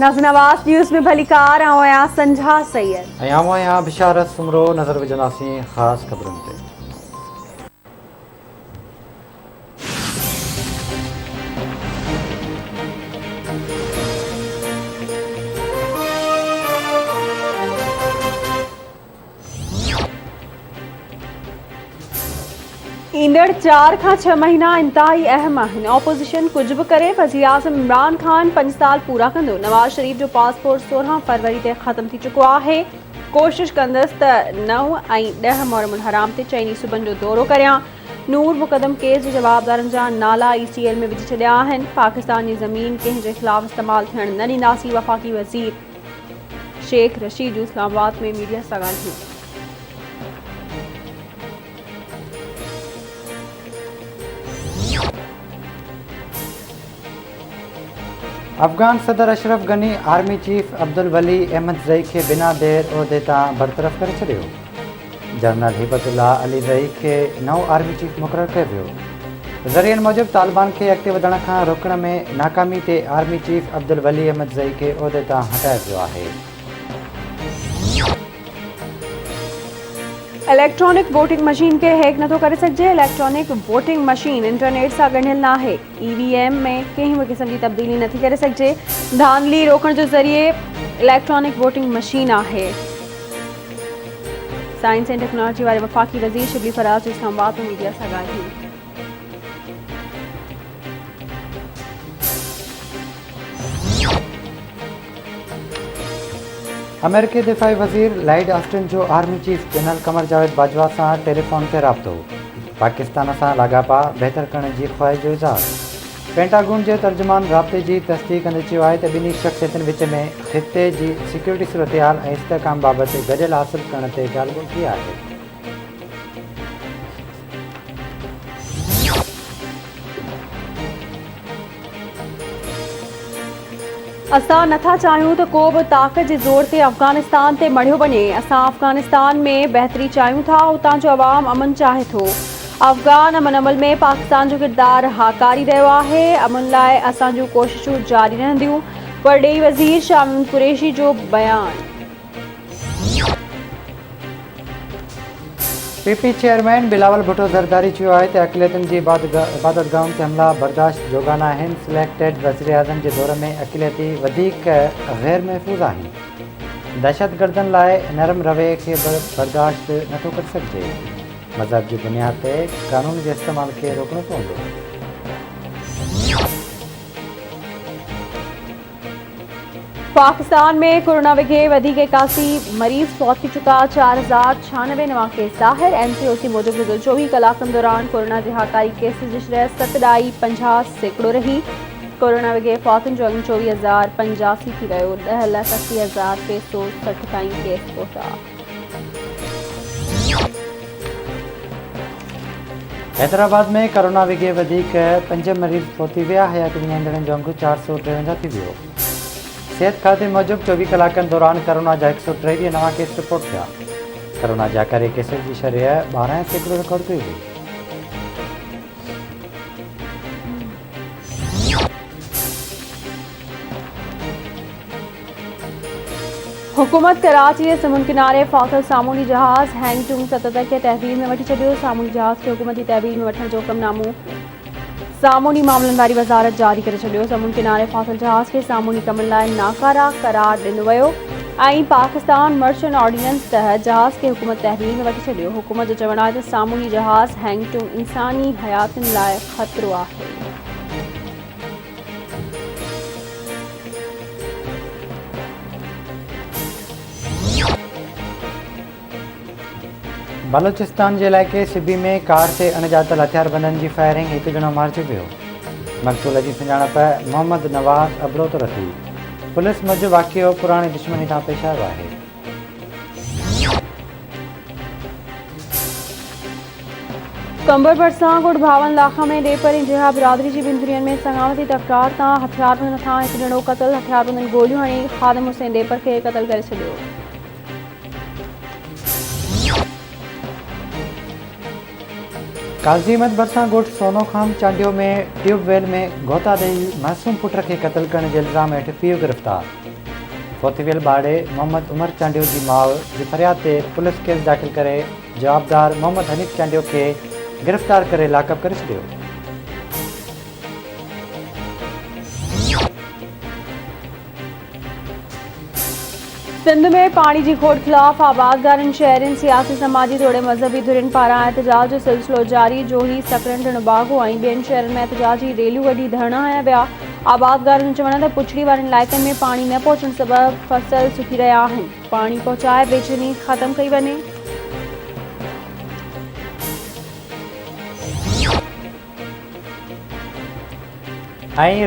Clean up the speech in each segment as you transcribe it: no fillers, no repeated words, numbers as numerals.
नाज़रीन आवाज़ न्यूज़ में भलीकार आया संझा सैयद आया बिशारत सुमरो नज़र विझंदासीं ख़ासि ख़बरुनि ते। ईंदड़ 4 खां 6 महीना इंतहाई अहम आहिनि। ऑपोज़िशन कुझु बि करे वज़ीर आज़म इमरान ख़ान 5 साल पूरा कंदो। नवाज़ शरीफ जो पासपोर्ट 16 फरवरी ते ख़त्म थी चुको आहे। कोशिश कंदसि त 9 ऐं 10 मुहर्रम हराम ते चइनी सूबनि जो दौरो करियां। नूर मुक़दम केस जे जवाबदारनि जा नाला ECL में विझी छॾिया आहिनि। पाकिस्तान जी ज़मीन कंहिंजे ख़िलाफ़ इस्तेमालु थियण न ॾींदासीं। वफ़ाक़ी वज़ीर शेख रशीद जूं इस्लामाबाद में मीडिया सां ॻाल्हियूं। अफ़गान सदर अशरफ गनी आर्मी चीफ अब्दुल वली अहमद ज़ई खे बिना देर उहिदे तां बरतरफ़ करे छॾियो। जनरल हिबतुल्लाह अली ज़ई खे नओं आर्मी चीफ मुक़ररु कयो वियो। ज़रियनि मूजिबि तालिबान खे अॻिते वधण खां रोकण में नाकामी ते आर्मी चीफ अब्दुल वली अहमद ज़ई खे उहिदे तां हटायो वियो आहे। इलेक्ट्रॉनिक वोटिंग मशीन के हैक नथो करे सघिजे। इलेक्ट्रॉनिक वोटिंग मशीन इंटरनेट सां ॻंढियल न आहे। EVM में कंहिं बि क़िस्म जी तब्दीली नथी करे सघिजे। धांधली रोकण जो ज़रिए इलेक्ट्रॉनिक वोटिंग मशीन आहे। साइंस एंड टेक्नोलॉजी वारे वफ़ाक़ी वज़ीर शिबली फराज जो इस्लामाबाद में मीडिया सां ॻाल्हियूं। अमेरिकी दिफ़ाई वज़ीर लॉयड ऑस्टिन जो army chief general Qamar Javed Bajwa सां टेलीफोन ते राब्तो। पाकिस्तान सां लाॻापा बहितर करण जी ख़्वाहिश जो इज़हार। पेंटागन जे तर्जुमान राब्ते जी तस्दीक़ कंदे चयो आहे त ॿिन्ही शख़्सियतुनि विच में ख़िते जी सिक्योरिटी सूरतहाल ऐं इस्तेहकाम बाबति गॾियल हासिल करण ते ॻाल्हि ॿोल थी आहे। असां नथा चाहियूं त को बि ताक़त जे ज़ोर ते अफ़गानिस्तान ते मढ़ियो वञे। असां अफ़गानिस्तान में बहितरी चाहियूं था। उतां जो अवाम अमन चाहे थो। अफ़गान अमन अमल में पाकिस्तान जो किरदारु हाकारी रहियो आहे। अमन लाइ असां जूं कोशिशूं जारी रहंदियूं। परॾेही वज़ीर शाह कुरैशी जो बयानु। PP चेयरमैन बिलावल भुट्टो ज़रदारी चयो आहे त अक़लियतुनि जी इबादतगाहुनि ते हमला बर्दाश्त जोगा न आहिनि। सिलेक्टेड वज़ीर आज़म जे दौर में अक़लियती वधीक गैर महफ़ूज़ आहिनि। दहशतगर्दनि लाइ नरम रवैये खे बर्दाश्त नथो करे सघिजे। मज़हब जी बुनियाद ते क़ानून जे इस्तेमाल खे रोकणो पवंदो। पाकिस्तान में कोरोना के वधीक 81 मरीज़ फौत थी चुका। 4096 नवां केस ज़ाहिर। NCOC मूजिब गुज़िरियल 24 कलाकनि दौरान कोरोना जे हाकारी केसिस जी शरह 7.50% रही। कोरोना वगे फौतुनि जो अंग 24,085 थी वियो। 10,80,660 ताईं केस पहुता। हैदराबाद में कोरोना विगे वधीक 5 मरीज़ फौत थी विया। हयात विञाईंदड़नि जो अंग 453 थी वियो। सेहत खाते मूजिब 24 कलाकनि दौरान कोरोना जा 123 नवां केस रिपोर्ट थिया। कोरोना जा करे केसनि जी शरह 12% रिकॉर्ड कई हुई। हुकूमत कराची जे समुंड किनारे फाथल सामूंडी जहाज़ हैंगटूंग 77 खे तहवील में वठी छॾियो। सामूंडी जहाज़ खे हुकूमती तहवील में वठण जो हुक्मनामो सामूंडी मामलनि वारी वज़ारत जारी करे छॾियो। समुंड किनारे फाथल जहाज़ खे सामूंडी कमनि लाइ नाकारा करार ॾिनो वियो ऐं पाकिस्तान मर्चेंट ऑर्डिनेंस तहत जहाज़ खे हुकूमत तहवील में वठी छॾियो। हुकूमत जो चवणु आहे त सामूंडी जहाज़ हैंगटूंग इंसानी हयातुनि लाइ ख़तरो आहे। बलोचिस्तान जे इलाइक़े सिबी में कार ते अणॼातल हथियारबंदनि जी फायरिंग हिकु ॼणो मारिजी वियो। मक़तूल जी सुञाणप मोहम्मद नवाज़ अबलोतर थी। पुलिस मूजिबि वाक़ियो पुराणी दुश्मनी तां पेश आयो आहे। कंबर भरिसां गुड़ भावन इलाक़ा में डेपर ऐं जिहा बिरादरी जी बिंदरियुनि में संगावती तकरार तां हथियारबंदनि खां हिकु ॼणो क़तल। हथियारबंदनि गोलियूं हणी ख़ादिम हुसैन डेपर खे क़तल करे छॾियो। काज़ी अहमद भरिसां ॻोठ सोनो खान चांडियो में ट्यूबवेल में गोता ॾेई मासूम पुट खे क़तल करण जे इल्ज़ाम हेठि पीउ गिरफ़्तार। फोतीवेल बाड़े मोहम्मद उमर चांडियो की माउ की फरियाद ते पुलिस केस दाख़िल करे जवाबदार मोहम्मद हनीफ चांडियो के गिरफ़्तार करे लाकअप करे छॾियो। सिंध में पानी की खोट खिलाफ आबादगारनि शहरनि सियासी समाजी तोड़े मज़हबी धुरियुनि पारां एहतजाज जो सिलसिलो जारी। जोही सकरन टिणबागो ऐं ॿियनि शहरनि में एहतजाजी रैलियूं कढी धरना हया विया। आबादगारनि जो चवण त पुछड़ी वारनि इलाइक़नि में पानी न पहुचण सबबि फसल सुकी रहिया आहिनि। पानी पहुचाए बेचैनी ख़त्म कई वञे।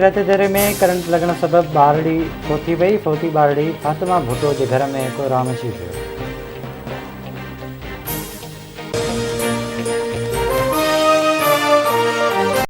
रत दरे में करंट लगण सबब बारड़ी फोती वई। फोती बारड़ी फातिमा भुट्टो के घर में कोहराम अची वियो।